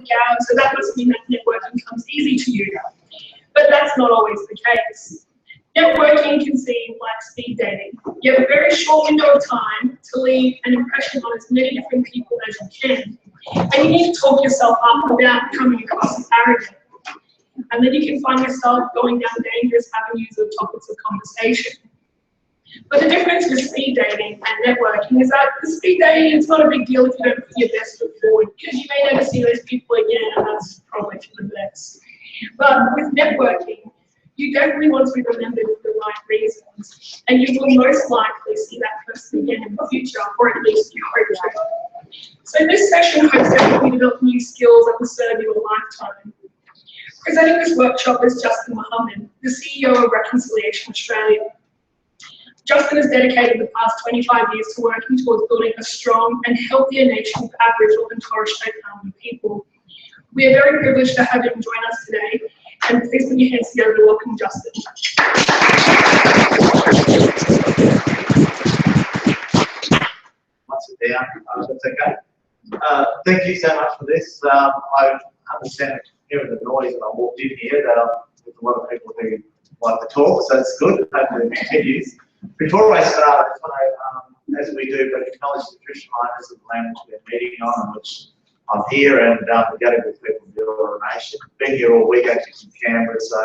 so that must mean that networking comes easy to you. But that's not always the case. Networking can seem like speed dating. You have a very short window of time to leave an impression on as many different people as you can. And you need to talk yourself up without coming across as arrogant. And then you can find yourself going down dangerous avenues of topics of conversation. But the difference with speed dating and networking is that the speed dating, it's not a big deal if you don't put your best foot forward, because you may never see those people again, and that's probably for the best. But with networking, you definitely want to be remembered for the right reasons, and you will most likely see that person again in the future, or at least you hope to. So this session hopes to help you develop new skills that will serve you a lifetime. Presenting this workshop is Justin Mohamed, the CEO of Reconciliation Australia. Justin has dedicated the past 25 years to working towards building a strong and healthier nation for Aboriginal and Torres Strait Islander people. We are very privileged to have him join us today, and please put your hands together to welcome Justin. Once it's down, that's okay. Thank you so much for this. I understand hearing the noise when I walked in here that I'm with a lot of people who like to talk, so it's good. Hopefully it continues. Before I start, I just want to, as we do, but acknowledge the traditional owners of the land which we're meeting on, and which I'm here, and we're going with people from the Eora Nation. Been here all week actually from Canberra, so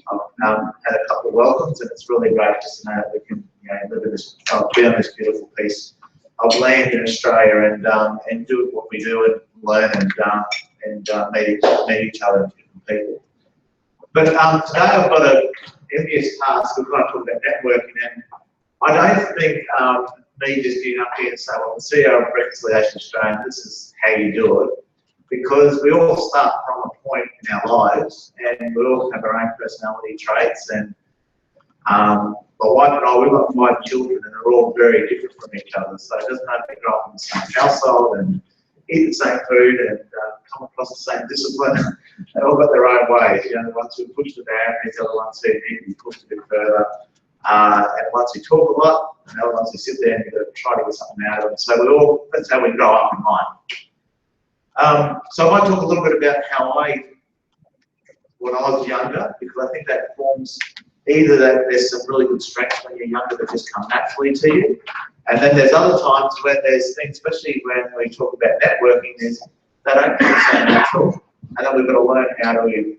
I've had a couple of welcomes, and it's really great just to know that we can, live in this, be on this beautiful piece of land in Australia, and do what we do, and learn, and meet each other and different people. But today I've got a envious task. We're going to talk about networking, and I don't think me just getting up here and say, well, the CEO of Reconciliation Australia, this is how you do it, because we all start from a point in our lives, and we all have our own personality traits. And my wife and I, we've got 5 children, and they're all very different from each other. So it doesn't have to grow up in the same household and eat the same food and come across the same discipline. They've all got their own ways. The ones who push the boundaries, the other ones who need to be pushed a bit further, and ones who talk a lot, and the other ones who sit there and try to get something out of them. So that's how we grow up in life. So I might talk a little bit about when I was younger, because I think that forms either that there's some really good strengths when you're younger that just come naturally to you, and then there's other times when there's things, especially when we talk about networking, they don't feel so natural, and then we've got to learn how to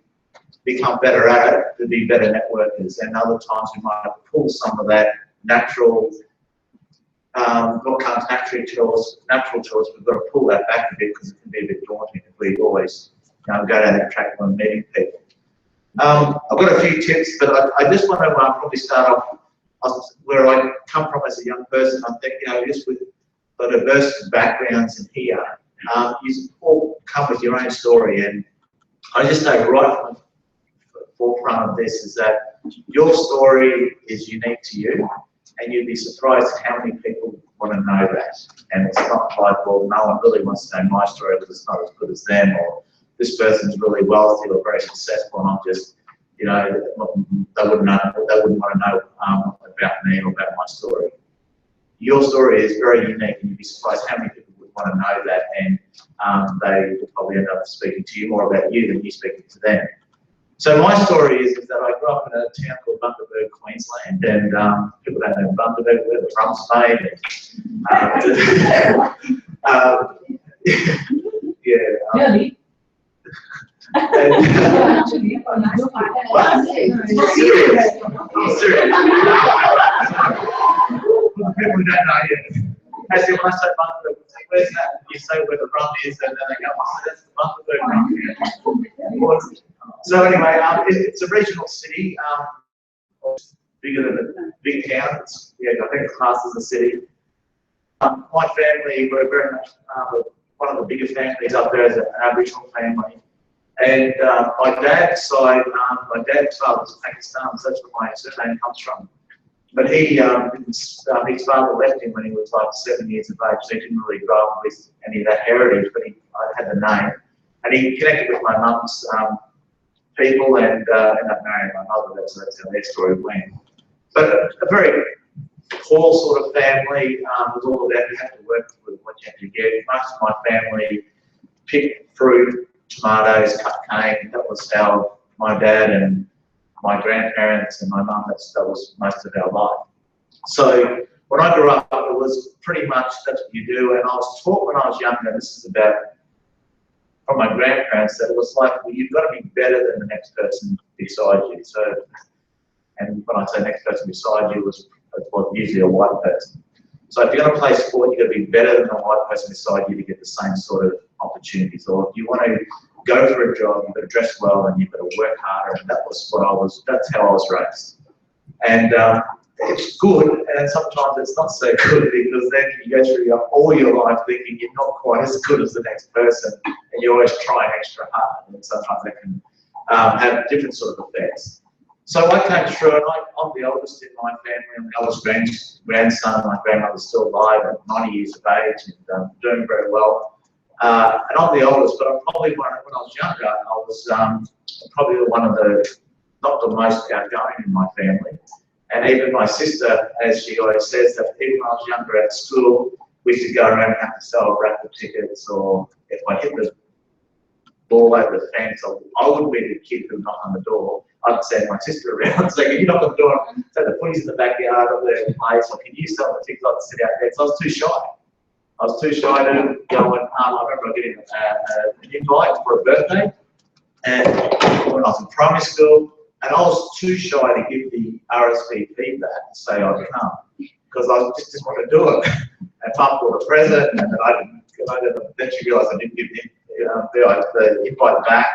become better at it to be better networkers. And other times we might have to pull some of that natural, what comes naturally to us, we've got to pull that back a bit, because it can be a bit daunting if we always go down that track when meeting people. I've got a few tips, but I just want to probably start off where I come from as a young person. I think, just with the diverse backgrounds in here, you all come with your own story, and I just know right from the forefront of this is that your story is unique to you, and you'd be surprised how many people want to know that. And it's not like, well, no one really wants to know my story because it's not as good as them, or this person's really wealthy or very successful, and I'm just, they wouldn't want to know about me or about my story. Your story is very unique, and you'd be surprised how many people would want to know that, and they will probably end up speaking to you more about you than you speaking to them. So my story is that I grew up in a town called Bundaberg, Queensland, and people don't know Bundaberg, where the drums made. People don't know yet. Actually, when I say Bundaberg, where's that? You say where the rum is, and then they go, oh, that's the Bundaberg rum. So anyway, it's a regional city, bigger than a big town. I think it's classed as a city. My family, we're very much one of the bigger families up there as an Aboriginal family. And my dad's side, my dad's father was Pakistan, so that's where my surname comes from. But his father left him when he was like 7 years of age, so he didn't really grow up with any of that heritage, but I had the name. And he connected with my mum's people and ended up marrying my mother. That's how their story went. But a very poor sort of family was all about you have to work with what you have to get. Most of my family picked fruit tomatoes, cut cane. That was how my dad and my grandparents and my mum, that was most of our life. So when I grew up, it was pretty much that's what you do. And I was taught when I was younger, and this is about from my grandparents, that it was like, well, you've got to be better than the next person beside you. So, and when I say next person beside you, it was usually a white person. So if you're going to play sport, you've got to be better than the white person beside you to get the same sort of opportunities. Or if you want to go for a job, you've got to dress well and you've got to work harder. And that was what that's how I was raised. And it's good, and sometimes it's not so good, because then you go through all your life thinking you're not quite as good as the next person, and you're always trying extra hard, and sometimes that can have different sort of effects. So I came through, and I'm the oldest in my family. I'm the oldest grandson. My grandmother's still alive at 90 years of age and doing very well. And I'm the oldest, but I'm probably when I was younger, I was probably one of not the most outgoing in my family. And even my sister, as she always says, that even when I was younger at school, we used to go around and have to sell raffle tickets, or if I hit the ball over the fence, I wouldn't be the kid who knocked on the door. I'd send my sister around and say, can you knock on the door? So the footy's in the backyard of the place, or can you sell the tickets? I'd sit out there. So I was too shy. I was too shy to go and, I remember getting an invite for a birthday, and when I was in primary school, and I was too shy to give the RSVP back to say I'd come, because I just didn't want to do it. And Mum bought a present, and then she realised I didn't give the invite back,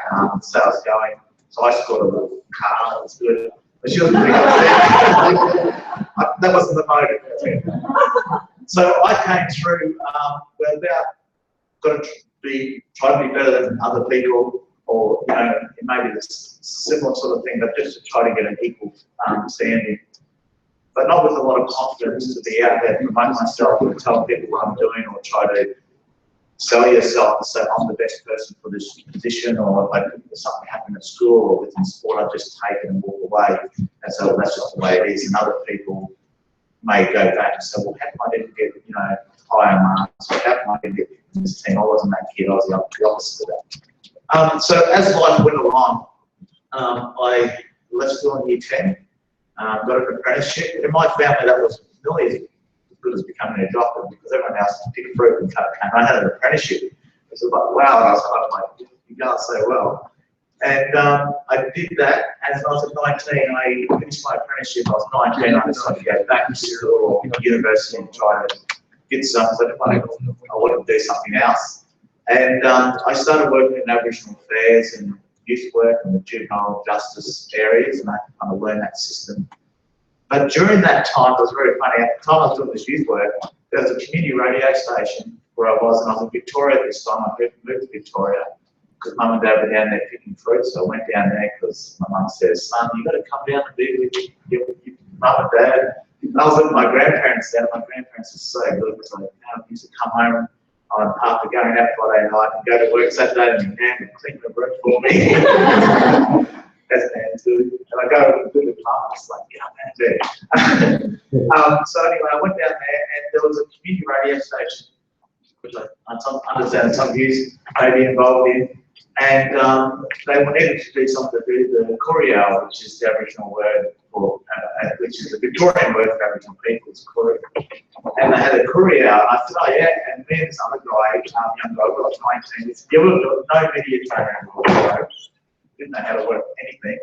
so I was going. So I scored a little car, that was good. But she was pretty good. That wasn't the motive. So I came through got to try to be better than other people, or maybe this similar sort of thing, but just to try to get an equal understanding. But not with a lot of confidence to be out there, promote myself, or tell people what I'm doing, or try to sell yourself and say I'm the best person for this position, or if something happened at school or within sport, I just take it and walk away and say, well, that's just the way it is. And other people may go back and say, well, how come I didn't get higher marks, or how come I didn't get in this team? I wasn't that kid, I was the opposite of that. So as life went along, I left school in year 10, got an apprenticeship. In my family, that was nearly as good as becoming a doctor, because everyone else picked fruit and cut cane. I had an apprenticeship. It was like, wow, and I was like, you can't say well. And I did that, and when I was at 19, I finished my apprenticeship. I was 19, I decided to go back to school or university and try to get something. So I wanted to do something else. And I started working in Aboriginal affairs and youth work in the juvenile justice areas, and I kind of learned that system. But during that time, it was very funny. At the time I was doing this youth work, there was a community radio station where I was, and I was in Victoria at this time. I moved to Victoria because Mum and Dad were down there picking fruit, so I went down there because my mum says, son, you've got to come down and be with your Mum and Dad. And I was with my grandparents then, and my grandparents were so good, because I used to come home after going out Friday night and go to work Saturday, and my nan would clean the room for me. As Nan's do. And I go to the club, it's like, yeah, man, do. So anyway, I went down there, and there was a community radio station, which I understand some views may be involved in, and they wanted to do something to do the Kurial, which is the Aboriginal word for, which is the Victorian word for Aboriginal people, it's Kuri. And they had a Kurial, and I said, oh yeah, and me and this other guy, young guy, we were 19, he said, yeah, we've got no media training. Didn't know how to work anything.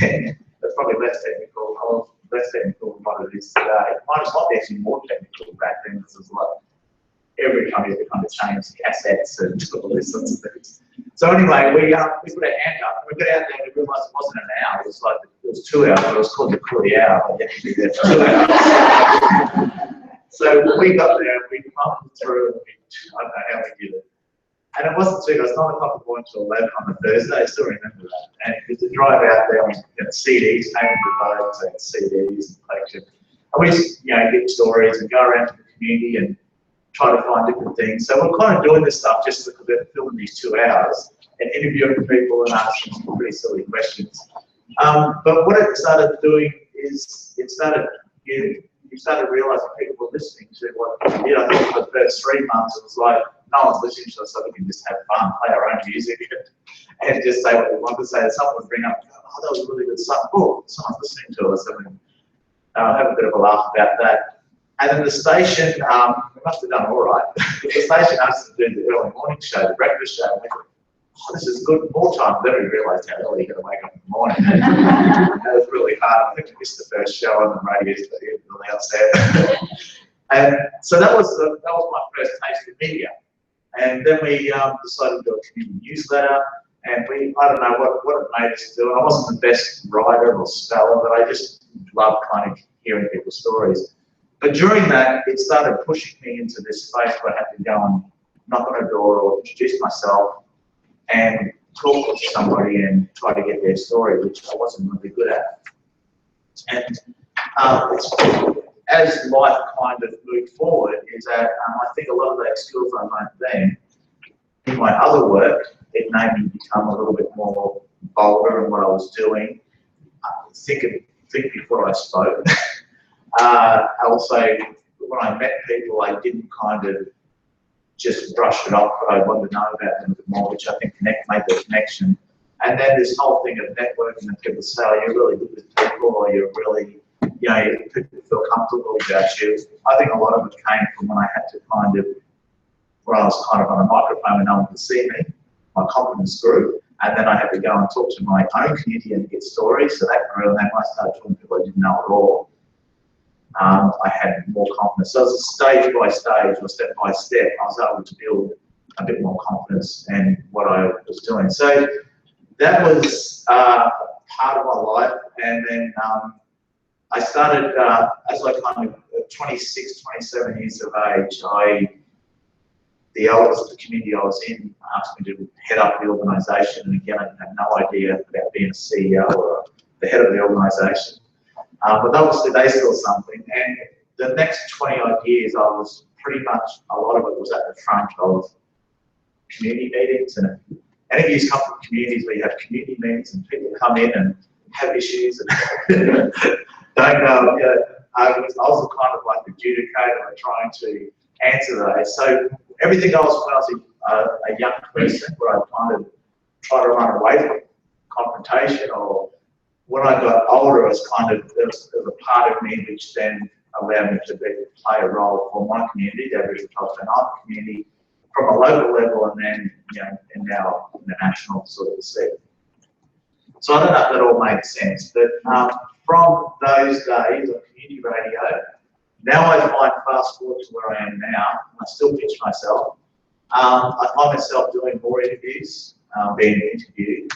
It's probably less technical than what it is today. Mine was not actually more technical back then, because it was like every company had to kind of change assets and all these sorts of things. So anyway, we put our hand up, we got out there, and we realised it wasn't an hour, it was 2 hours, but it was called the Kuri hour. You had to be there for 2 hours. So we got there, and we pumped through, and I don't know how we did it. And it wasn't too, it was 9 o'clock to 11 on a Thursday, I still remember that. And we used to drive out there and get CDs, came to the road, take CDs and collection. And we used to, get stories and go around to the community and try to find different things. So we're kind of doing this stuff just because we're filming these 2 hours and interviewing people and asking some pretty silly questions. But what it started doing is it started you started realising people were listening to what, you know, for the first 3 months it was like, no one's listening to us, so we can just have fun, play our own music, and just say what we want to say. And someone would bring up, oh, that was a really good song. Oh, someone's listening to us, and we have a bit of a laugh about that. And then the station, we must have done all right. The station asked us to do the early morning show, the breakfast show. And we thought, oh, this is good, more time. Then we realised how early you got to wake up in the morning. That was really hard. I think we missed the first show on the radio, but it was really upset. And so that was my first taste of media. And then we decided to do a community newsletter. And I don't know what it made us do. I wasn't the best writer or speller, but I just loved kind of hearing people's stories. But during that, it started pushing me into this space where I had to go and knock on a door or introduce myself and talk to somebody and try to get their story, which I wasn't really good at. And as life kind of moved forward, is that I think a lot of those skills I learned then, in my other work, it made me become a little bit more bolder in what I was doing, think before I spoke. Also, when I met people, I didn't kind of just brush it off, but I wanted to know about them a bit more, which I think made the connection. And then this whole thing of networking, and people say, oh, you're really good with people, or you're really, you know, people feel comfortable about you. I think a lot of it came from when I had to kind of, when I was kind of on a microphone and no one could see me, my confidence grew. And then I had to go and talk to my own community and get stories. So that grew, and then I started talking to people I didn't know at all. I had more confidence. So it was stage by stage or step by step, I was able to build a bit more confidence in what I was doing. So that was part of my life. And then I started, as I kind of 26, 27 years of age, the elders of the community I was in asked me to head up the organisation. And again, I had no idea about being a CEO or the head of the organisation. But obviously they saw something, and the next 20 odd years I was pretty much, a lot of it was at the front of community meetings. And any of you come from communities where you have community meetings and people come in and have issues and don't know, arguments. I was kind of like the adjudicator trying to answer those. So everything else when I was a young person where I kind of try to run away from confrontation, or when I got older, it was kind of, there was a part of me which then allowed me to play a role for my community, the Aboriginal Torres Strait Islander community, from a local level, and then, you know, and now in the national sort of seat. So I don't know if that all made sense, but from those days of community radio, now I find fast forward to where I am now, I still pitch myself. I find myself doing more interviews, being interviewed.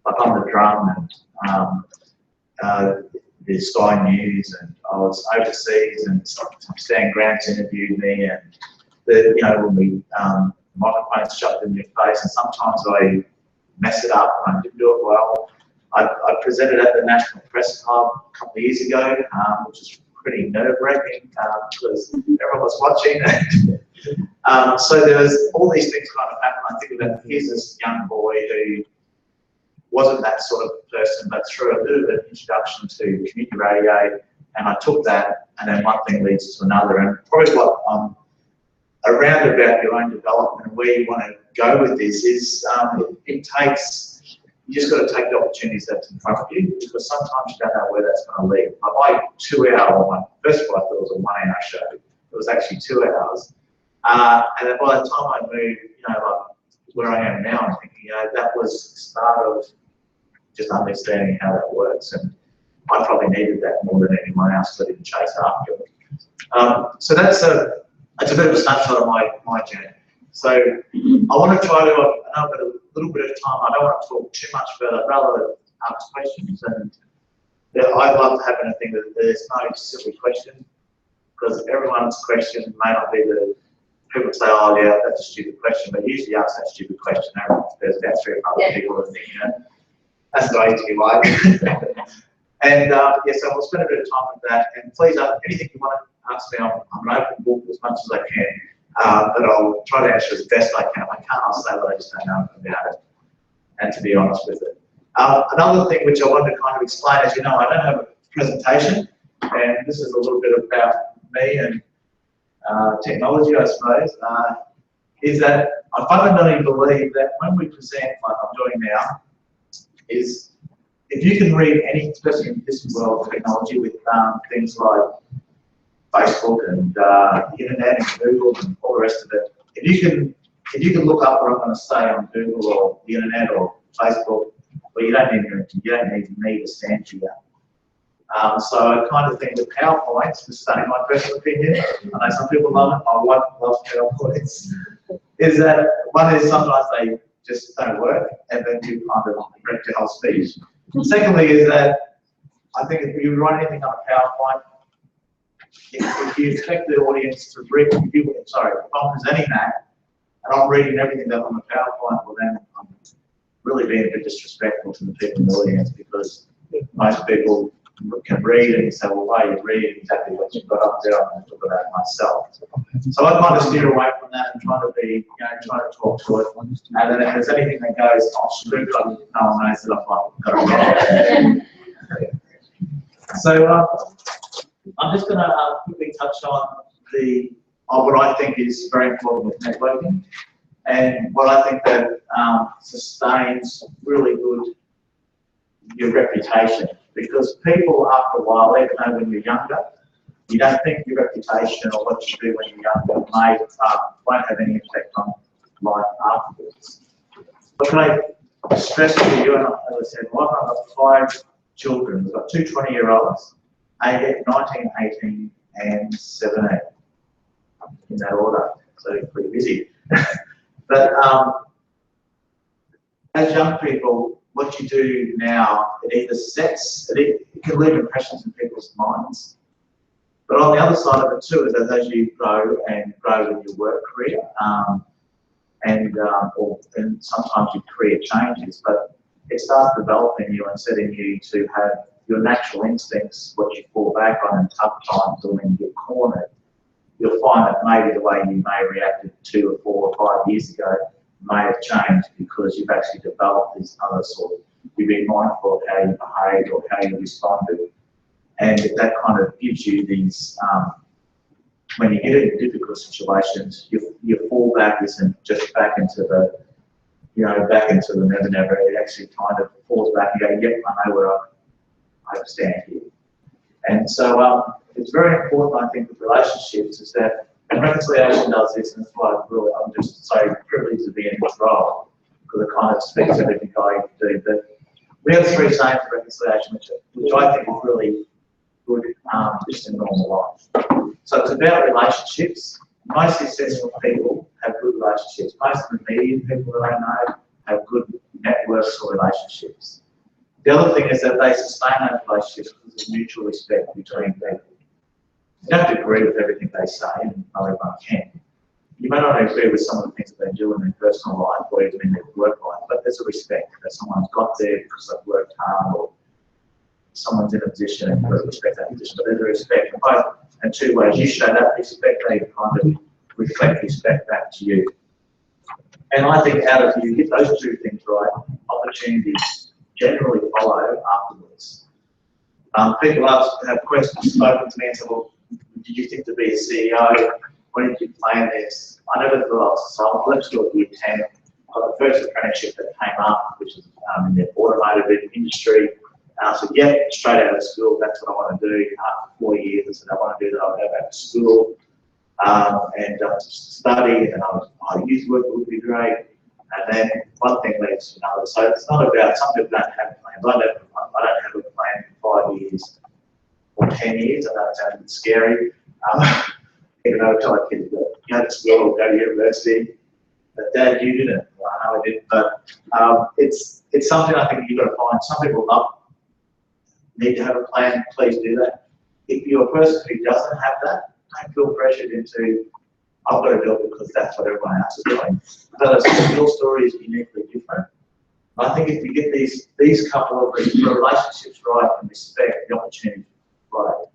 Like on the drum and the Sky News, and I was overseas, and Stan Grant's interviewed me, and you know, when we microphones shoved in your face, and sometimes I mess it up and I didn't do it well. I presented at the National Press Club a couple of years ago, which is pretty nerve-wracking because everyone was watching. So there was all these things kind of happen. I think that here's this young boy who wasn't that sort of person, but through a bit of an introduction to community radio, and I took that, and then one thing leads to another. And probably what around about your own development and where you want to go with this is it takes, you just got to take the opportunities that's in front of you, because sometimes you don't know where that's going to lead. My 2 hour one, first of all, I thought it was a 1 hour show. It was actually 2 hours. And then by the time I moved, you know, like where I am now, I'm thinking, you know, that was the start of just understanding how that works. And I probably needed that more than anyone else, so I didn't chase after it. So that's a bit of a snapshot of my journey. So I want to try to, I know I've got a little bit of time, I don't want to talk too much further, I'd rather ask questions. And I'd love to have anything that there's no silly question, because everyone's question may not be the, people say, oh yeah, that's a stupid question, but usually ask that stupid question, there's about 3 or 4 people that think, you know, that's the way to be like. And yeah, so we'll spend a bit of time with that. And please, anything you want to ask me, I'm an open book as much as I can. But I'll try to answer as best I can. If I can't, I'll say that I just don't know about it, and to be honest with it. Another thing which I wanted to kind of explain, as you know, I don't have a presentation, and this is a little bit about me and technology, I suppose, is that I fundamentally believe that when we present, like I'm doing now, is if you can read any, especially in this world of technology with things like Facebook and the internet and Google and all the rest of it, if you can look up what I'm going to say on Google or the internet or Facebook, well, you don't need me to stand here. So I kind of think the PowerPoints, to stay my personal opinion, I know some people love it, my wife loves PowerPoints, is that one is sometimes they just don't work and then you kind of direct your whole speech. Secondly is that I think if you write anything on a PowerPoint, if you expect the audience to read, if I'm presenting that and I'm reading everything that's on the PowerPoint, well then I'm really being a bit disrespectful to the people in the audience, because most people can read and you say, well, why are you reading exactly what you've got up there? I'm going to talk about it myself. So I kind of steer away from that and try to be, try to talk to it. And then if there's anything that goes off script, no one knows that I've got it wrong. So I'm just going to quickly touch on what I think is very important with networking, and what I think that sustains really good your reputation. Because people, after a while, even though when you're younger, you don't think your reputation or what you do when you're younger won't have any effect on life afterwards. But can I stress to you, and as I said, I've got 5 children. We've got 2 20-year-olds, 19, 18, and 17, in that order. So pretty busy. But as young people, what you do now, it can leave impressions in people's minds. But on the other side of it too, is that as you grow with your work career, and sometimes your career changes, but it starts developing you and setting you to have your natural instincts, what you fall back on in tough times or when you get cornered. You'll find that maybe the way you may have reacted 2 or 4 or 5 years ago may have changed, because you've actually developed these other sort of, you've been mindful of how you behave or how you responded, and that kind of gives you these, when you get into difficult situations, your fallback isn't just back into the, back into the never, it actually kind of falls back and go, yep, I know where I stand here. And so it's very important, I think, with relationships, is that, and reconciliation does this, and that's why I'm just so privileged to be in this role, because it kind of speaks to everything I do. But we have 3 sayings of reconciliation, which I think is really good just in normal life. So it's about relationships. Most successful people have good relationships. Most of the median people that I know have good networks or relationships. The other thing is that they sustain those relationships because of mutual respect between people. You don't have to agree with everything they say, and not everyone can. You may not agree with some of the things that they do in their personal life or even in their work life, but there's a respect that someone's got there because they've worked hard, or someone's in a position and you've got to respect that position. But there's a respect in both, and 2 ways. You show that respect, they kind of reflect respect back to you. And I think if you get those 2 things right, opportunities generally follow afterwards. People have questions spoken to me and said, well, did you think to be a CEO? When did you plan this? I never thought I was a solid. Let's do it year 10. I got the first apprenticeship that came up, which is in the automotive industry. So yeah, straight out of school, that's what I want to do. After 4 years, I said I want to do that. I'll go back to school and study, and I youth work would be great. And then one thing leads to another. So it's not about, some people don't have plans. I don't have a plan for 5 years or 10 years. I know it sounds a bit scary. Even though I tell kids to go to school or go to university. But Dad, you didn't. Well, I know I didn't. But it's something I think you've got to find. Some people need to have a plan. Please do that. If you're a person who doesn't have that, don't feel pressured into, I've got to do it because that's what everyone else is doing. But your story is uniquely different. I think if you get these couple of relationships right and respect the opportunity right,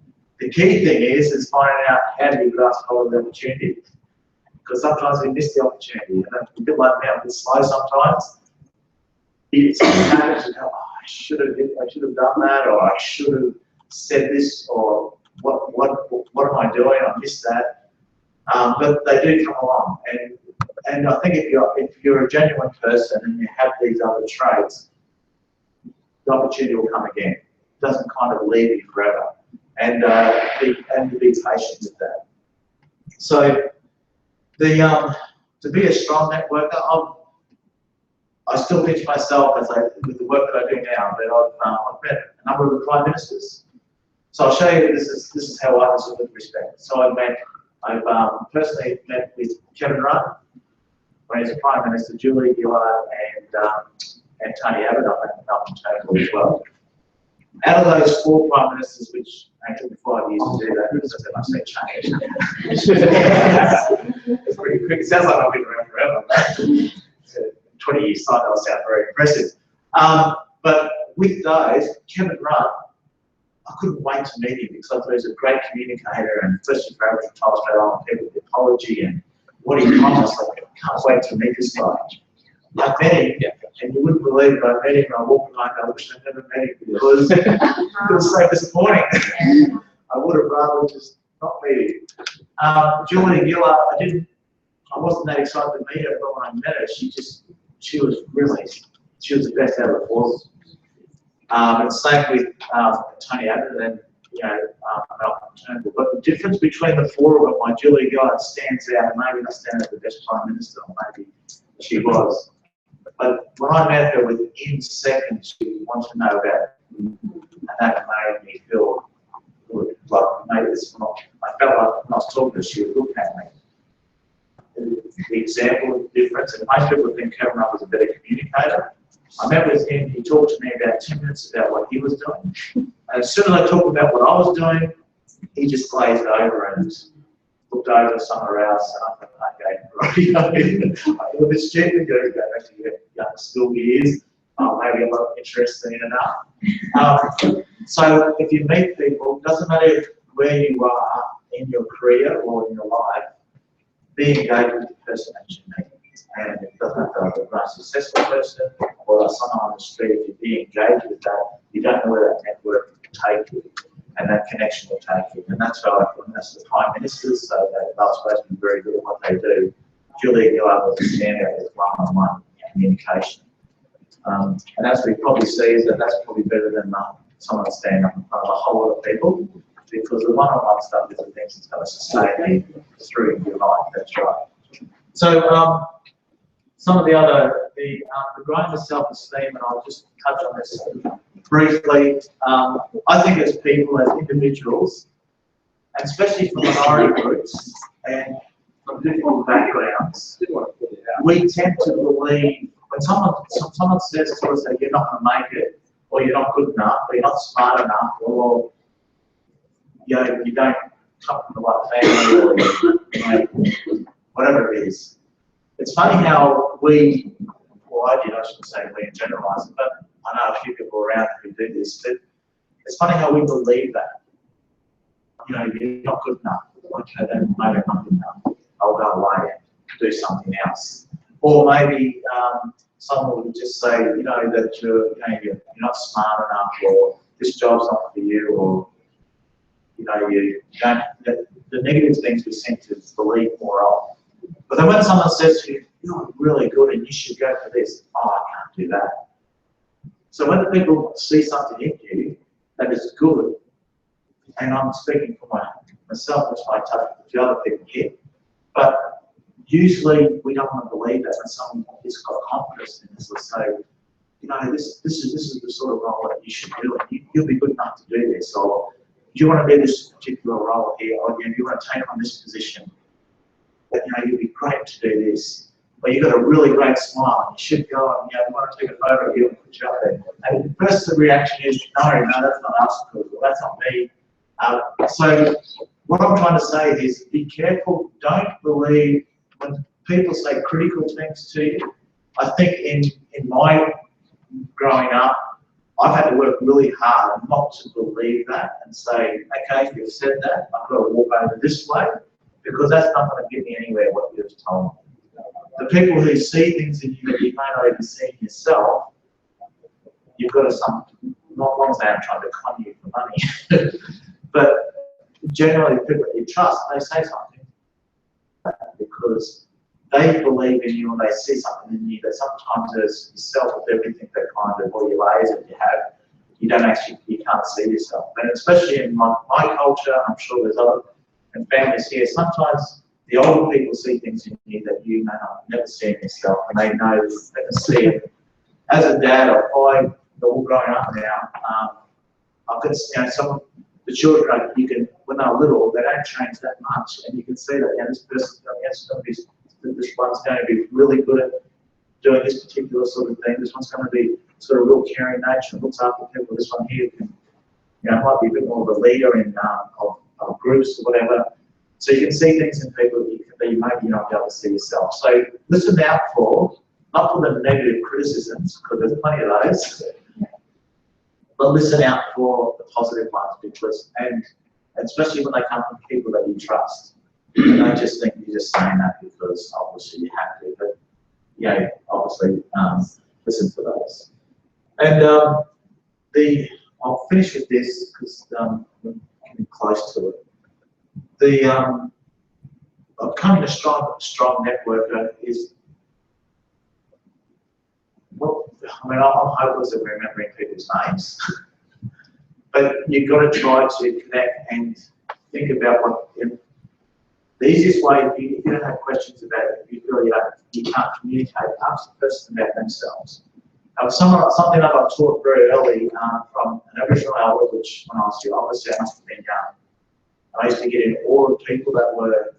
the key thing is finding out how do you grasp hold of the opportunity. Because sometimes we miss the opportunity. And a bit like me, I'm a bit slow sometimes. It's happens to go, oh, I should have done that, or I should have said this, or what am I doing? I missed that. But they do come along, and I think if you're a genuine person and you have these other traits, the opportunity will come again. It doesn't kind of leave you forever, and be patient with that. So to be a strong networker, I still pitch myself as with the work that I do now, but I've met a number of the prime ministers. So I'll show you this is how I answer with respect. So I've personally met with Kevin Rudd when he's a prime minister, Julie Gillard, and Tony Abbott up in Melbourne Turnbull as well. Out of those 4 prime ministers, which took me 5 years to do that, because I say change. It's pretty quick. It sounds like I've been around forever. 20 years time, that'll sound very impressive. But with those, Kevin Rudd, I couldn't wait to meet him because I thought he was a great communicator, and especially for Aboriginal and Torres Strait Islander people, the apology and what he promised. I can't wait to meet this guy. I met him, and you wouldn't believe it. I met him, and I walked like I wish I'd never met him because it was so disappointing. I would have rather just not meet him. Julie Gillard, I wasn't that excited to meet her, but when I met her, she was the best out of the 4. And same with Tony Abbott and Malcolm Turnbull. But the difference between the 4 of them, my Julie Gillard stands out, and maybe not stand as the best prime minister, or maybe she was. But when I met her, within seconds, she wanted to know about me, and that made me feel good. Like, maybe it's not. I felt like when I was talking to her, she was looking at me. The example of the difference, and most people think Kevin Rudd was a better communicator. I met with him, he talked to me about 10 minutes about what he was doing. And as soon as I talked about what I was doing, he just glazed over and looked over somewhere else. And I thought, okay, I feel a bit stupid, go back to your young school years. Maybe I'm not interested in enough. So if you meet people, it doesn't matter where you are in your career or in your life, be engaged with the person that you meet. And it doesn't have to be a very successful person or someone on the street. If you be engaged with that, you don't know where that network will take you, and that connection will take you. And that's how that's the prime ministers, so they're supposed to be very good at what they do. Julia Gillard was a standout with one-on-one communication. And as we probably see, is that's probably better than someone standing up in front of a whole lot of people, because the one-on-one stuff is the things that's going to sustain you through your life. That's right. So some of the other, the growing of self-esteem, and I'll just touch on this briefly. I think as people, as individuals, and especially from minority groups and from different backgrounds, we tend to believe when someone says to us that you're not going to make it, or you're not good enough, or you're not smart enough, or you don't come from the right family, or whatever it is. It's funny how I shouldn't say we in generalising, but I know a few people around who do this, but it's funny how we believe that. You're not good enough. Okay, then maybe I'm not good enough. I'll go away and do something else. Or maybe someone would just say, that you're not smart enough, or this job's not for you, or you don't. The negative things we seem to believe more of. But then when someone says to you, you're really good and you should go for this, I can't do that. So when the people see something in you that is good, and I'm speaking for myself, which might touch with the other people here, but usually we don't want to believe that when someone has got confidence in this. Let's say, this is the sort of role that you should do, and you'll be good enough to do this, or do you want to do this particular role here, or do you want to take on this position? But you'd be great to do this. But you've got a really great smile, and you should go and we want to take a photo of you and put you up there. And the first reaction is, no, that's not us, or that's not me. So what I'm trying to say is, be careful. Don't believe when people say critical things to you. I think in my growing up, I've had to work really hard not to believe that and say, okay, you've said that, I've got to walk over this way, because that's not going to get me anywhere, what you've told me. The people who see things in you that you may not even see in yourself, you've got to not long as I'm trying to con you from money. But generally, people that you trust, they say something because they believe in you and they see something in you that sometimes as yourself with everything that kind of all your layers that you have, you can't see yourself. And especially in my culture, I'm sure there's other and families here, sometimes the older people see things in you that you may not never see in yourself, and they know, they can see it. As a dad of five, they're all growing up now, I've got, some the children, you can, when they're little, they don't change that much, and you can see that, this person's going to be, this one's going to be really good at doing this particular sort of thing. This one's going to be sort of real caring nature, looks after people. This one here can, might be a bit more of a leader in of groups or whatever. So you can see things in people that you maybe not be able to see yourself. So listen out for, not for the negative criticisms, because there's plenty of those, but listen out for the positive ones, because, and especially when they come from people that you trust. You don't just think you're just saying that because obviously you have to, but obviously listen to those. And I'll finish with this because we're getting close to it. Becoming a strong networker is, well, I'm hopeless at remembering people's names, but you've got to try to connect and think about what, the easiest way, if you don't have questions about it, if you feel you can't communicate, ask the person about themselves. Something that I taught very early from an Aboriginal elder, which when I was young, obviously I must have been young. I used to get in all the people that were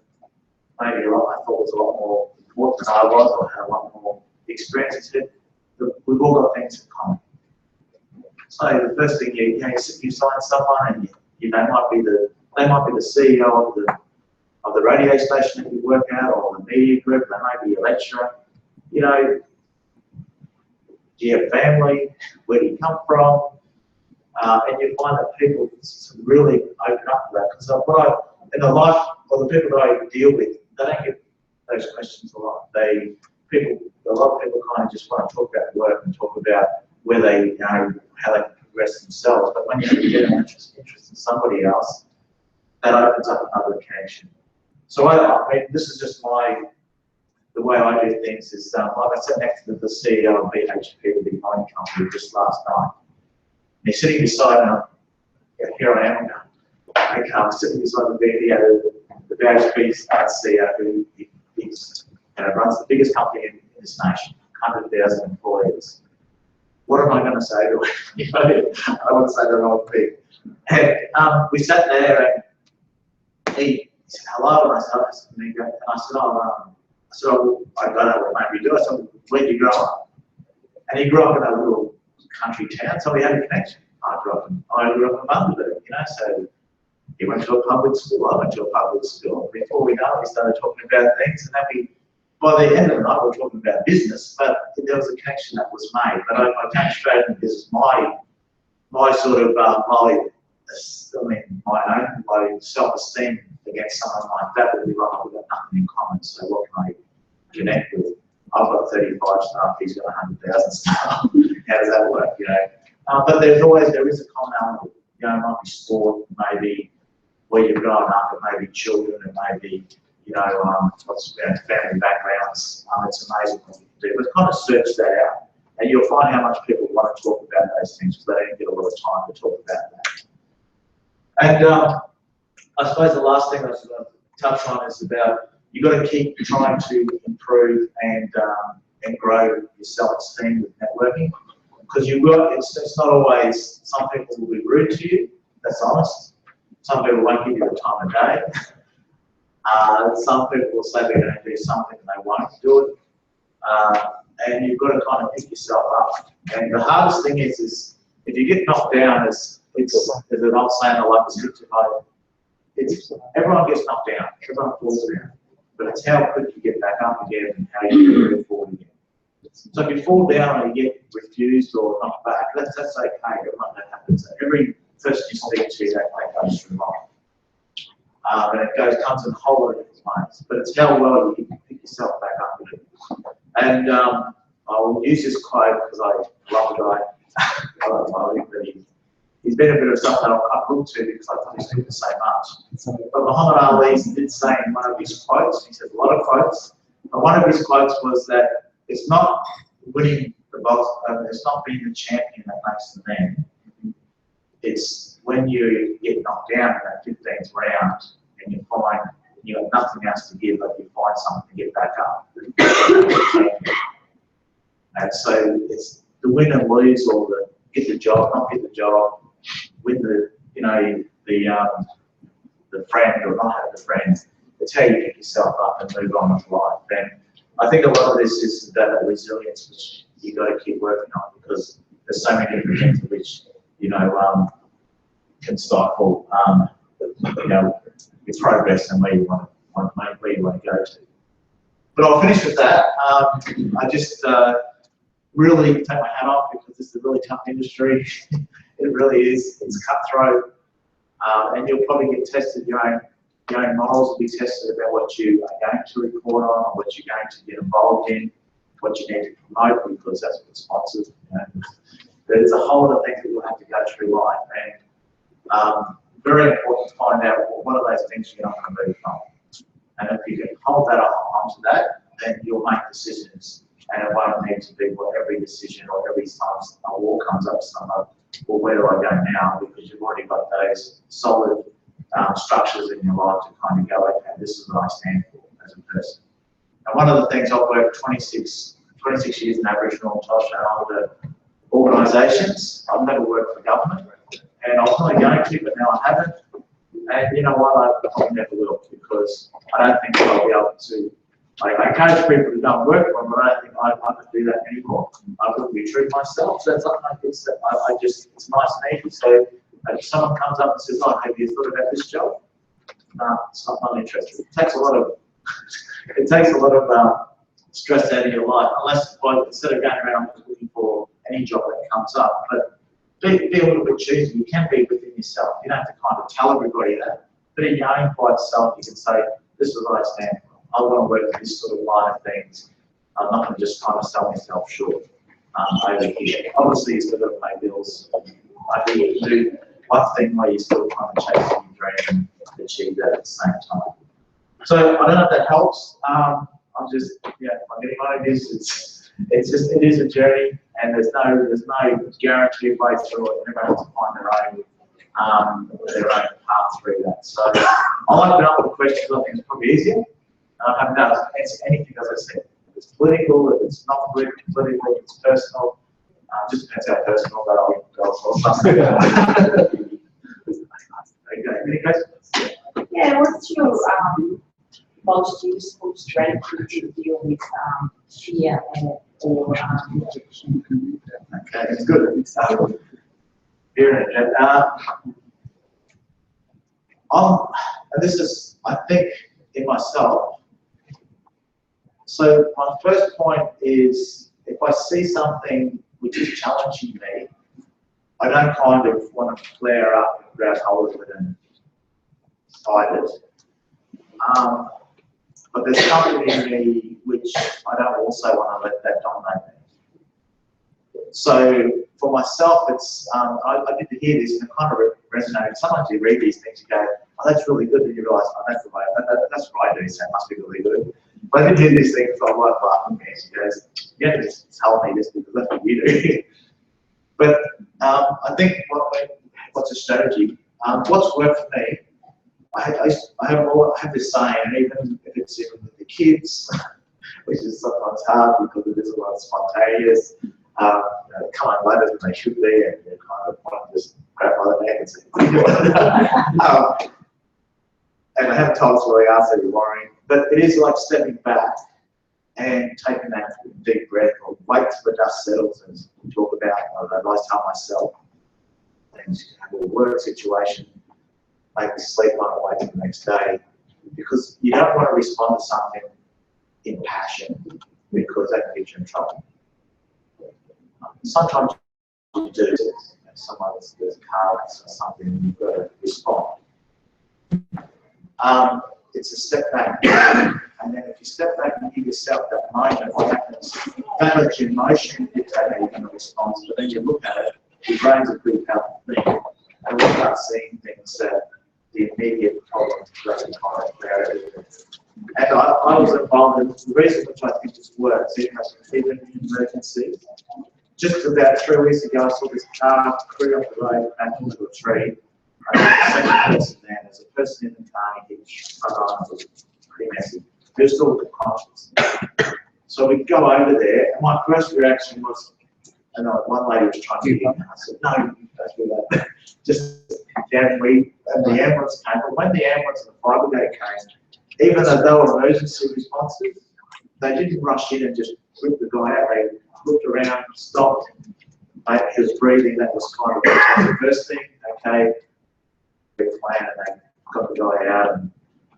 maybe I thought was a lot more important than I was, or had a lot more experience. We've all got things in common. So the first thing you sign someone, and they might be the CEO of the radio station that you work at, or the media group. They may be a lecturer. Do you have family? Where do you come from? And you find that people really open up to that. Because in the life of the people that I deal with, they don't get those questions a lot. A lot of people kind of just want to talk about work and talk about where they, how they can progress themselves. But when you get an interest in somebody else, that opens up another connection. So I mean, this is just the way I do things is, like I sat next to the CEO of BHP, the big mining company, just last night. And he's sitting beside me. Here I am. I'm sitting beside the BHP CEO, who runs the biggest company in this nation, 100,000 employees. What am I going to say to him? I don't want to say the wrong thing. And we sat there, and he said hello, and I said, I don't know what made me do it. I said, where did you grow up? And he grew up in a little country town, so we had a connection. I grew up in Mohamed, so he went to a public school, I went to a public school. Before we know it, we started talking about things, and then by the end of the night, we were talking about business, but there was a connection that was made. But I came straight into business. My sort of, my self-esteem against someone like that would be like, we've got nothing in common, so what can I connect with? I've got 35 staff, he's got 100,000 staff. How does that work, But there is a commonality. It might be sport, maybe where you're growing up, it may be children, it may be, family backgrounds. It's amazing what you can do. But kind of search that out, and you'll find how much people want to talk about those things, because they don't get a lot of time to talk about that. And I suppose the last thing I was going to touch on is about, you've got to keep trying to improve and grow your self-esteem with networking, because it's not always, some people will be rude to you, that's honest. Some people won't give you the time of day. Some people will say they're going to do something and they won't do it. And you've got to kind of pick yourself up. And the hardest thing is if you get knocked down, there's an old saying I like to stick to, everyone gets knocked down, everyone falls down. But it's how quick you get back up again and how you move forward again. So if you fall down and you get refused or knocked back, that's okay, that happens. Every person you speak to, that goes through life. And it comes in a whole lot of different ways. But it's how well you can pick yourself back up again. And I will use this quote because I love the guy. He's been a bit of something I've looked to because I thought he didn't say much. But Muhammad Ali did say in one of his quotes, he said a lot of quotes, but one of his quotes was that it's not winning the box, it's not being the champion that makes the man. It's when you get knocked down in that 15th round and you find you have nothing else to give, but you find something to get back up. And so it's the win and lose, or the get the job, not get the job, win the, you know, the friend or not have the friend. It's how you pick yourself up and move on with life. And I think a lot of this is that resilience which you got to keep working on, because there's so many different things which, you know, can stifle, you know, your progress and where you want to go to. But I'll finish with that. I just really take my hat off, because this is a really tough industry. It really is. It's cutthroat, and you'll probably get tested. Your own morals will be tested about what you are going to report on, or what you're going to get involved in, what you need to promote, because that's what sponsors. You know, there's a whole lot of things that you'll have to go through life, and very important to find out what are those things you're not going to move from. And if you can hold that onto that, then you'll make decisions, and it won't need to be every decision or every time a war comes up, well, where do I go now? Because you've already got those solid structures in your life to kind of go, okay, this is what I stand for as a person. And one of the things, I've worked 26 years in Aboriginal and Torres Strait Islander organisations. I've never worked for government, and I was probably going to, but now I haven't. And you know what, I probably never will, because I don't think I'll be able to. I encourage people to go and work for them, but I don't think I can do that anymore. I wouldn't be true to myself. So it's like it's nice and easy. So if someone comes up and says, "Oh, have you thought about this job?" No, it's not interested. It takes a lot of stress out of your life, unless instead of going around looking for any job that comes up. But be a little bit choosy. You can be within yourself. You don't have to kind of tell everybody that. But in your own quiet self, you can say, "This is what I stand for. I want to work for this sort of line of things. I'm not going to just kind of sell myself short over here." Obviously, you've got to pay bills. I think you do one thing where you're still kind of chasing your dream and achieve that at the same time. So I don't know if that helps. I'm just, yeah, I'm getting on this. It is a journey, and there's no guaranteed way through it. Everyone has to find their own path through that. So I'll open up with questions. I think it's probably easier. I haven't done answer anything, as I said. If it's political, if it's not political, if it's personal, just depends how personal that I'll something. Okay, any questions? Yeah, what's your most useful strategy to deal with fear or rejection? Okay, it's good. Fear and and this is, I think, in myself. So my first point is, if I see something which is challenging me, I don't kind of want to flare up and grab hold of it and fight it. But there's something in me which I don't also want to let that dominate me. So for myself, it's I did to hear this and it kind of resonated. Sometimes you read these things, you go, "Oh, that's really good," and you realise, "Oh, that's what I do, so it must be really good." But I did hear these things, so I was laughing at me. She goes, "You have to just tell me this because that's what you do." But I think what's a strategy? What's worked for me? I have this saying, and even if it's in with the kids, which is sometimes hard because it is a lot spontaneous. You know, come on later than they should be, and you kind of want to just grab by the neck and say, and I have times where I ask that you're worrying, but it is like stepping back and taking that deep breath, or wait till the dust settles, as we talk about. I always tell myself, things you have a work situation, maybe sleep on it, wait till the next day, because you don't want to respond to something in passion, because that can get you in trouble. Sometimes you do, if someone's there's cards or something, you've got to respond. It's a step back, and then if you step back and give yourself that moment, what happens? Don't let your emotion dictate how you're going to respond, but then you look at it, your brain's a pretty powerful thing. and we start seeing things that the immediate problems doesn't kind of clarity. And I was involved in the reason which I think this works, even in emergencies. Just about 3 weeks ago, I saw this car crew up the road back into a tree. I was the second person there. There's a person in the car, and his front arm was pretty messy. He was still conscious. So we go over there, and my first reaction was, and one lady was trying to get in, and I said, no, don't do that. Just down and the ambulance came. But when the ambulance and the fire brigade came, even though they were emergency responses, they didn't rush in and just whip the guy out. They looked around, stopped, he was breathing. That was kind of the first thing. Okay, big plan, and they got the guy out. And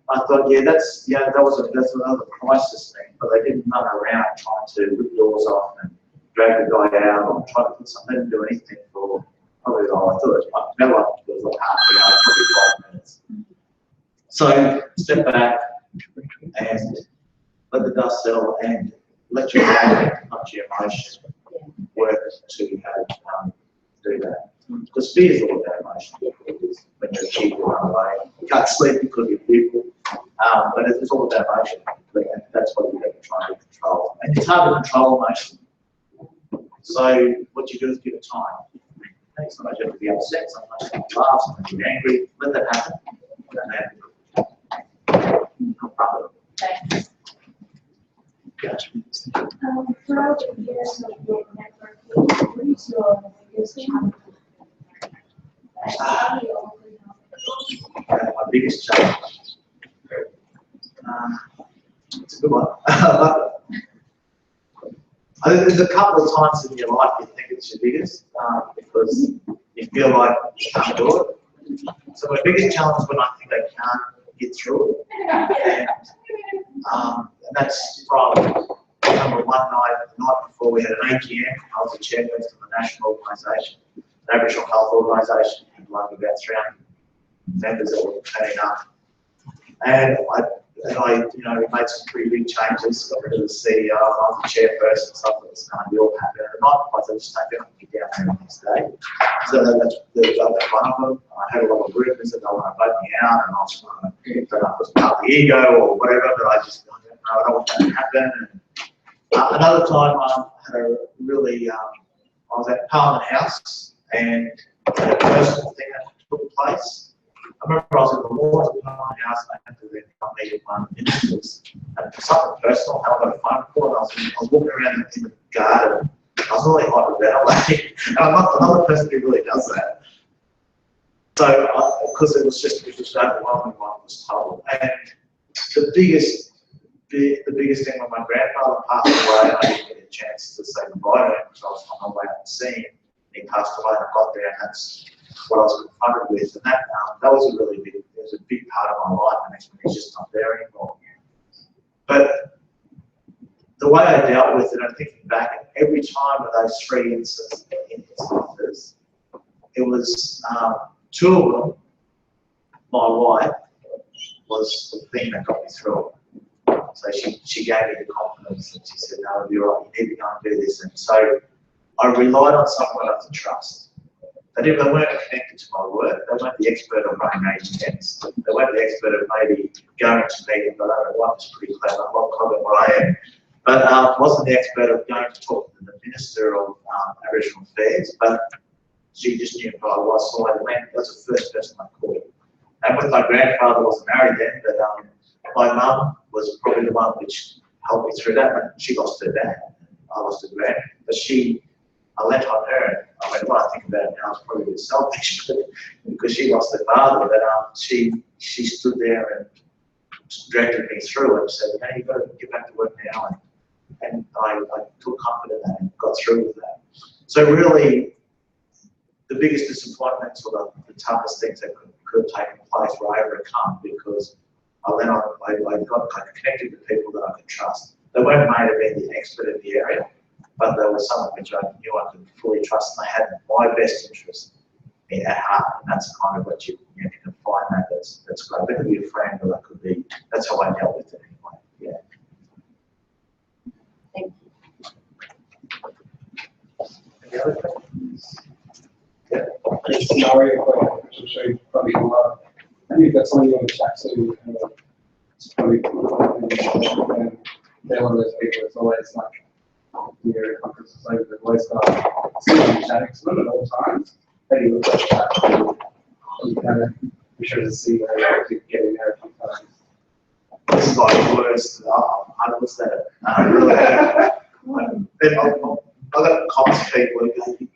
I thought, yeah, that's another crisis thing. But they didn't run around trying to rip doors off and drag the guy out or try to put something. They didn't do anything for probably. I thought it was like half an hour, probably 5 minutes. So step back and let the dust settle and let your brain, not your emotion, work to do that. Because fear is all about emotion. When you're a kid, you run away. You can't sleep because you're fearful. But it's all about emotion. And that's what you have to try and control. And it's hard to control emotion. So what you do is give it time. Sometimes you have to be upset, sometimes you have to laugh, sometimes you're angry. Let that happen. Thanks. Gotcha. Throughout the years of your networking, what is your biggest challenge? How do you overcome it? My biggest challenge. It's a good one. I think there's a couple of times in your life you think it's your biggest because you feel like you can't do it. So my biggest challenge is when I think I can't get through it. And that's from number one night, the night before we had an AGM. I was the chairperson of a national organisation, an Aboriginal health organisation, and like about 300 members that were turning up. And I we made some pretty big changes. Got rid of the CEO, I was the chairperson, stuff that was going to be all happening. And the night before, I just don't have to get down there the next day. So that's one of them. I had a lot of workers that they want to vote me out, and I was trying to put up with part of the ego or whatever, but I just I don't want that to happen. And another time I had a really, I was at Parliament House and had a personal thing that took place. I remember I was in the wards of Parliament House and I had to then come meet with one of the ministers. And for something personal, I got a phone call and I was walking around in the garden. I was really hyperventilating. And I'm not another person who really does that. So, because it was just overwhelming what I was told. And the biggest thing when my grandfather passed away, and I didn't get a chance to say goodbye to him because I was on my way out to see him. He passed away and I got there, and that's what I was confronted with. And that was a big part of my life, and next minute he's just not there anymore. But the way I dealt with it, I'm thinking back, and every time of those 3 instances, it was 2 of them, my wife was the thing that got me through it. So she gave me the confidence and she said, no, you're right, you need to go and do this. And so I relied on someone I could trust. They weren't connected to my work. They weren't the expert of running AGMs. They weren't the expert of maybe going to meetings. I don't know, one was pretty clever, I'm not clever what I am. But wasn't the expert of going to talk to the Minister of Aboriginal Affairs, but she just knew who I was, so I went. That's the first person I called. And with my grandfather, I wasn't married then, but my mum was probably the one which helped me through that. But she lost her dad, I lost her grand, but I lent on her. I mean, when I think about it now, it's probably a bit selfish, because she lost her father, but she stood there and directed me through and said, "Hey, you've got to get back to work now." And I took comfort in that and got through with that. So really, the biggest disappointments or the toughest things that could have taken place were overcome because I got connected with people that I could trust. They weren't made to be the expert in the area, but there was someone which I knew I could fully trust, and they had my best interest at heart. And that's kind of what you can find that's great. They could be a friend, or that could be. That's how I dealt with it anyway. Yeah. Thank you. Any other questions? Yeah. a scenario for you, which will show you probably a lot. And you've got somebody on the chat, so it's probably and they're one of those people that's always like your conferences over the voice guy, chatting, so not at all times. But you look at that, you kind of be sure to see where you're actually getting there sometimes. This is like worse. I was there. Then I've got comments people who go, "You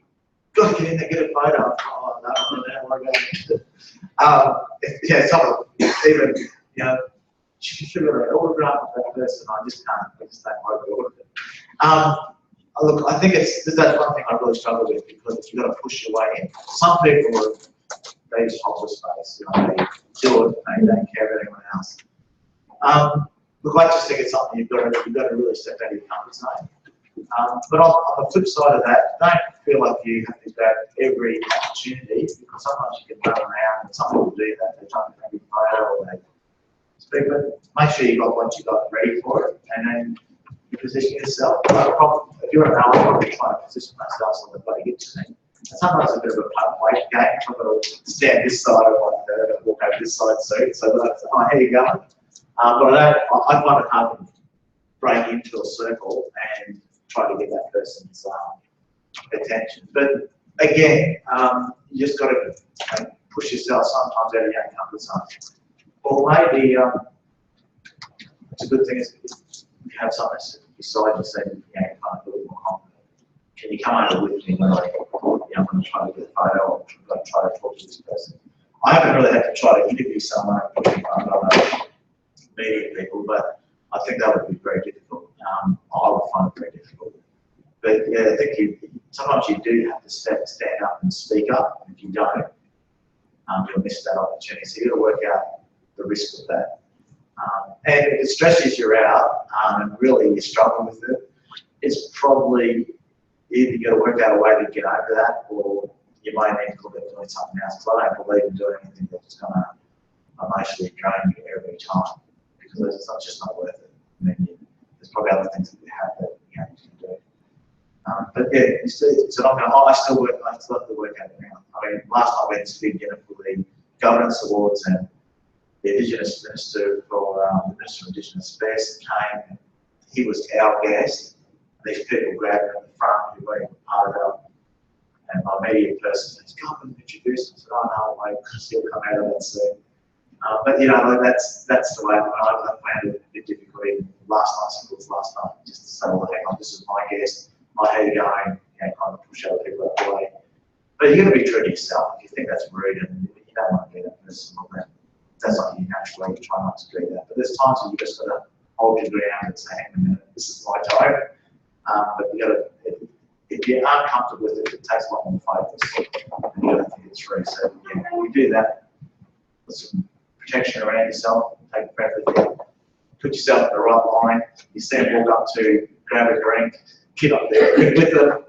got to get in there, get a photo." Oh, no, don't worry about it. Yeah, some of them, even, you know, should have an autograph of that person. I just can't. I just don't like the autograph. Look, I think that's one thing I really struggle with, because you've got to push your way in. Some people they just hold the space. You know, they do it. They don't care about anyone else. Look, I just think it's something you've got to really step out of your comfort zone. But on the flip side of that, don't feel like you have to grab every opportunity, because sometimes you can run around, and some people do that. They try to take a photo or they speak, but make sure you got what you got ready for it, and then you position yourself. If you're an hour, I'm probably trying to position myself so that nobody gets to me. And sometimes it's a bit of a punt weight game. I've got to stand this side of one third and walk over this side soon. So that's, oh, here you go. But I find it hard to break into a circle and try to get that person's attention. But again, you just got to push yourself sometimes out of your comfort zone. Or maybe it's a good thing is you have someone beside you saying, you know, kind of a little more confident. Can you come over with me when I'm going to try to get a photo, or I'm going to try to talk to this person? I haven't really had to try to interview someone in front of media people, but I think that would be very difficult. I would find it very difficult. But yeah, I think sometimes you do have to stand up and speak up. If you don't, you'll miss that opportunity. So you've got to work out the risk of that. And if it stresses you out and really you struggle with it, it's probably either you've got to work out a way to get over that, or you may need to look at doing something else. Because I don't believe in doing anything that's going to emotionally drain you every time, because it's just not worth it. I mean, there's probably other things that you have that you can do. But yeah, you see, so I still have to work out now. I mean, last time I went to big dinner for the governance awards, and the Indigenous Minister for the Minister of Indigenous Affairs came, and he was our guest. These people grabbed him in the front, who weren't part of it. And my media person says, "Come and introduce him." I said, "Oh no, mate, because he'll come out of that soon." But you know, that's the way. I found it a bit difficult. Even last night, just to say, "Well, hang on, this is my guest. How are you going?" You know, kind of push other people out the way. But you're going to be true to yourself. If you think that's rude and you don't want to be that person, that's not you naturally. You try not to do that. But there's times when you just got to hold your ground and say, "Hang on a minute, this is my time." But you got to, if you're uncomfortable with it, it takes a lot more focus, and you got to think it through. So yeah, you do that. Put some protection around yourself. Take a breath with you. Put yourself in the right line. You see them walk up to grab a drink, get up there with them.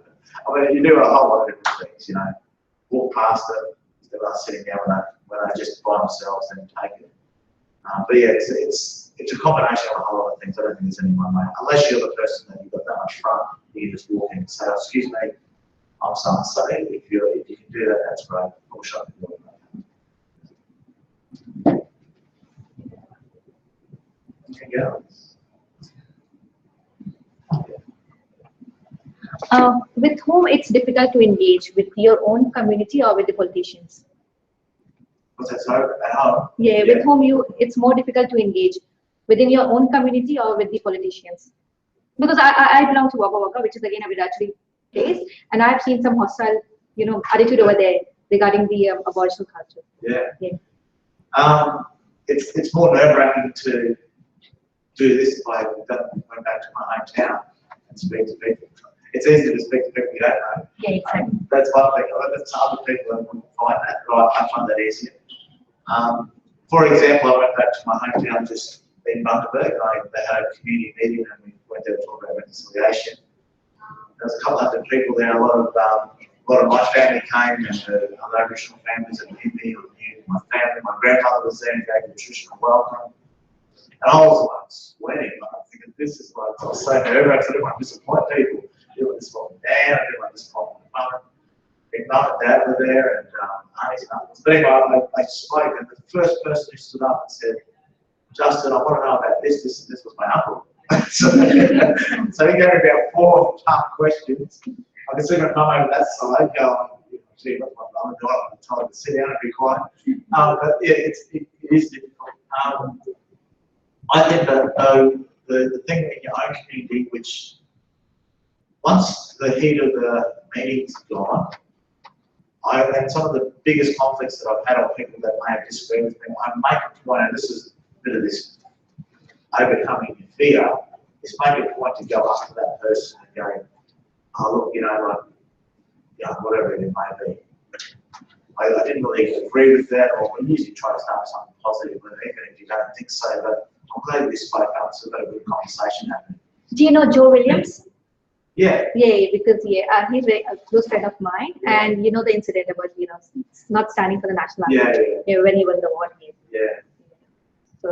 I mean, you do a whole lot of different things. You know, walk past them. They're sitting down when they just by themselves and take it. But yeah, it's a combination of a whole lot of things. I don't think there's any one way. Unless you're the person that you've got that much front, you can just walk in and say, "Oh, excuse me, I'm so-and-so." If you can do that, that's great. I wish I could do it. Anything else? With whom it's difficult to engage, with your own community or with the politicians? What's that, sorry? At home? Yeah, with whom it's more difficult to engage, within your own community or with the politicians? Because I belong to Waka Waka, which is again a Virachari place, and I've seen some hostile, attitude over there regarding the aboriginal culture. Yeah. It's more nerve-wracking to do this if I went back to my hometown and speak to people. It's easy to speak to people you don't know. Yeah, exactly. That's one thing. That's other people that wouldn't find that, but I find that easier. For example, I went back to my hometown just in Bundaberg. They had a community meeting and we went there to talk about reconciliation. There was a couple hundred people there. A lot of my family came, and other Aboriginal families that knew me or knew my family. My grandmother was there and gave a traditional welcome. And I was like sweating, like thinking, this is like, I was so nervous. I didn't want to disappoint people. I didn't want to disappoint my dad. I didn't want to disappoint my mother. It mum and dad were there and aunties and uncles. But anyway, I spoke, and the first person who stood up and said, Justin, I want to know about this was my uncle. So he gave me about 4 tough questions. I can see my mum over that side going, gee, what's my mum? I'm telling her to sit down and be quiet. But yeah, it is difficult. I think that the thing in your own community, which once the heat of the meeting's gone, and some of the biggest conflicts that I've had on people that may have disagreed with me, I make a point, and this is a bit of this overcoming your fear, is make a point to go up to that person and go, oh look, you know, like, whatever it may be. I didn't really agree with that, or we usually try to start something positive with it, even if you don't think so, but I'm glad we spoke up, so we've got a good conversation happening. Do you know Joe Williams? Yeah. Yeah, because he's a close friend of mine, and you know the incident about not standing for the national anthem when he won the award. Yeah.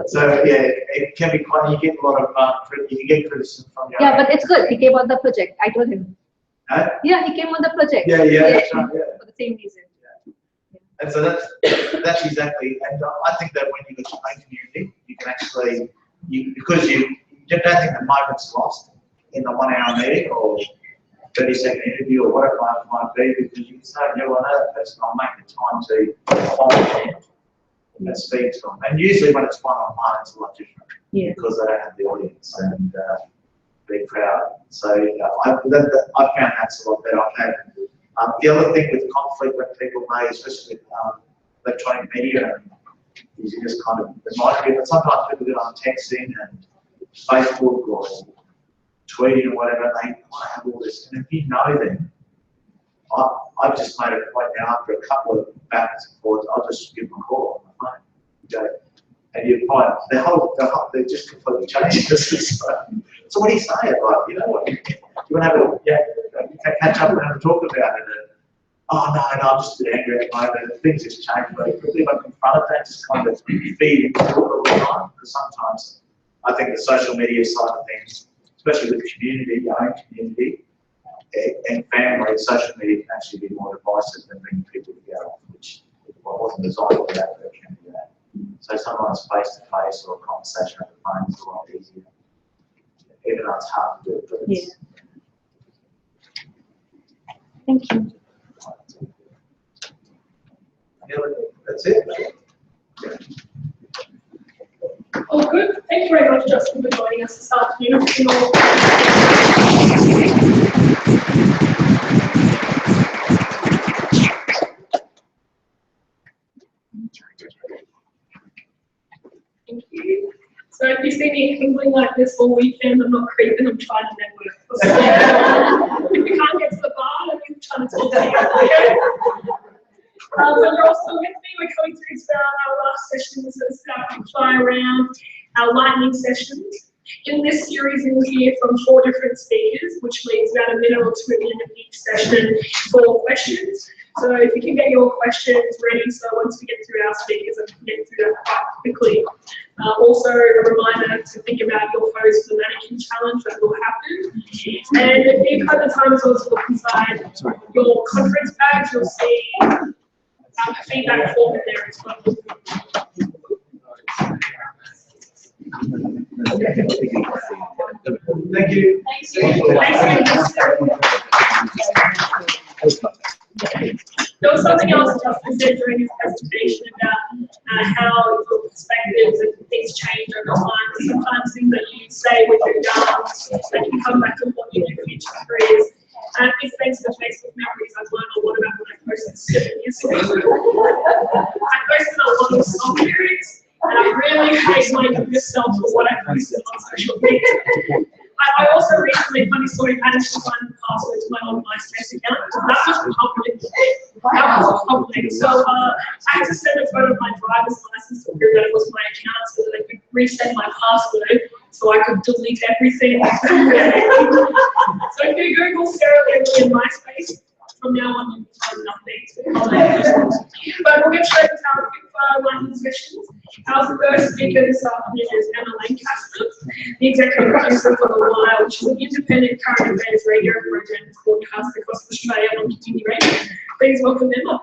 So yeah, it can be quite. You get a lot of you get criticism from your. Yeah, but it's good. He came on the project. I told him. Huh? Yeah, he came on the project. Yeah, that's right, yeah. For the same reason. Yeah. And so that's exactly. And I think that when you get your own community, you can actually because you don't think the moment's lost in the 1 hour meeting or 30-second interview or whatever it might be, because you can say, yeah, well, I know that person, I'll make the time to follow them and speak to them. And usually when it's one-on-one, it's a lot different because they don't have the audience and big crowd. So I found that's a lot better. I've had the other thing with conflict when people may, especially with electronic media, is you just kind of, it might be, but sometimes people get on texting and Facebook or tweeting or whatever, they want to have all this. And if you know them, I've just made a point now after a couple of backs and forwards, I'll just give them a call on the phone. Okay? And you find they're just completely changed. So what do you say? Like, you know what? You want to have a catch up and have a talk about it. And, oh no, I'm just a bit angry at the moment. Things just changed very quickly. But in front of that, just kind of feed into it all the time. Because sometimes I think the social media side of things, especially with community, your own community, and family, social media can actually be more divisive than bringing people together, which wasn't designed for that, but it can do that. So sometimes face-to-face or a conversation over the phone is a lot easier. Even though it's hard to do it, but it's... Thank you. Yeah, that's it. Oh, good. Thank you very much, Justin, for joining us this afternoon. Thank you. So if you see me hingling like this all weekend, I'm not creeping, I'm trying to network. If you can't get to the bar, I'm trying to talk to you. But you're also with me. We're coming through to our last session, so it's our fly around, our lightning sessions. In this series, you'll hear from 4 different speakers, which leaves about a minute or 2 at the end of each session for questions. So if you can get your questions ready, so once we get through our speakers, I can get through that quite quickly. Also, a reminder to think about your photos for the mannequin challenge that will happen. And if you have the time to also look inside your conference bags, you'll see a feedback form in there as well. Thank you. There was something else Justin said during his presentation about how your perspectives and things change over time. Sometimes things that you say with your gums, they can come back to what you do in future careers. And if thanks to Facebook memories, I've learned a lot about what I posted 7 years ago. I posted a lot of song lyrics, and I really hate myself for what I posted on social media. I also recently, funny story, managed to find the password to my old MySpace account. That was public. That was public. So I had to send a photo of my driver's license to prove that it was my account so that I could reset my password so I could delete everything. So if you Google Sarah Lee in MySpace, from now on you can find nothing. But we'll get straight to our quick lightning sessions. Our first speaker this afternoon is Emma Lancaster, the executive producer for The Wire, which is an independent current affairs radio program broadcast across Australia on Community Radio. Please welcome Emma.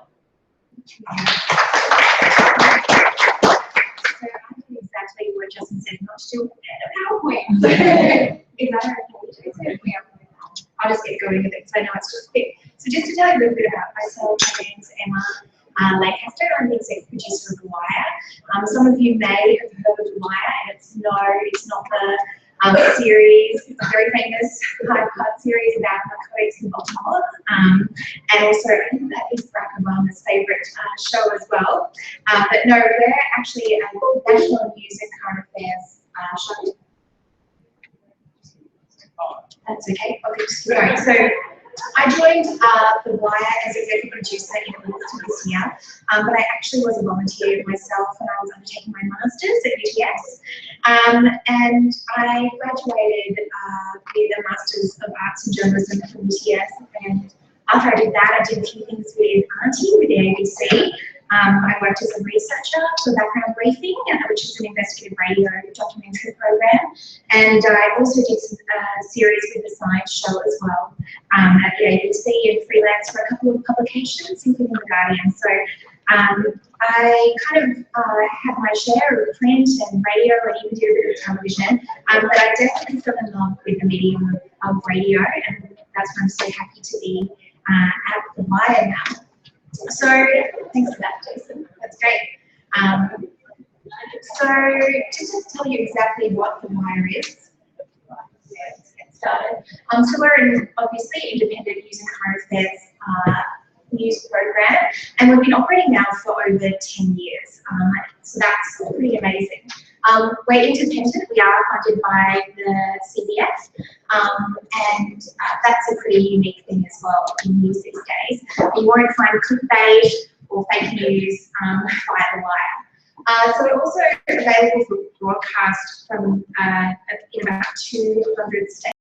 So I did exactly what Justin said, not to do a PowerPoint. Is that okay? I'll just get going with it because I know it's just quick. So just to tell you a little bit about myself, my name's Emma Lancaster. I'm the executive producer of The Wire. Some of you may have heard of The Wire, and it's not the series. It's a very famous five-part series about narcotics in Baltimore. And also, I think that is Barack Obama's favourite show as well. But no, we're actually a national news and current affairs show. That's okay. Okay, just keep going. So I joined The Wire as executive producer in August of this year, but I actually was a volunteer myself when I was undertaking my master's at UTS. And I graduated with a Master's of Arts and Journalism from UTS. And after I did that, I did a few things with Auntie, with the NEMBC. I worked as a researcher for Background Briefing, which is an investigative radio documentary program. And I also did some series with the Science Show as well at the ABC and freelance for a couple of publications, including The Guardian. So I kind of had my share of print and radio and even did a bit of television. But I definitely fell in love with the medium of radio, and that's why I'm so happy to be at The Wire now. So thanks for that, Jason. That's great. So just to tell you exactly what The Wire is, let's get started. So we're an obviously independent news and current affairs news program, and we've been operating now for over 10 years. So that's pretty amazing. We're independent. We are funded by the CBS, and that's a pretty unique thing as well in news these days. You won't find clickbait or fake news via The Wire. So we're also available for broadcast from in about 200 states.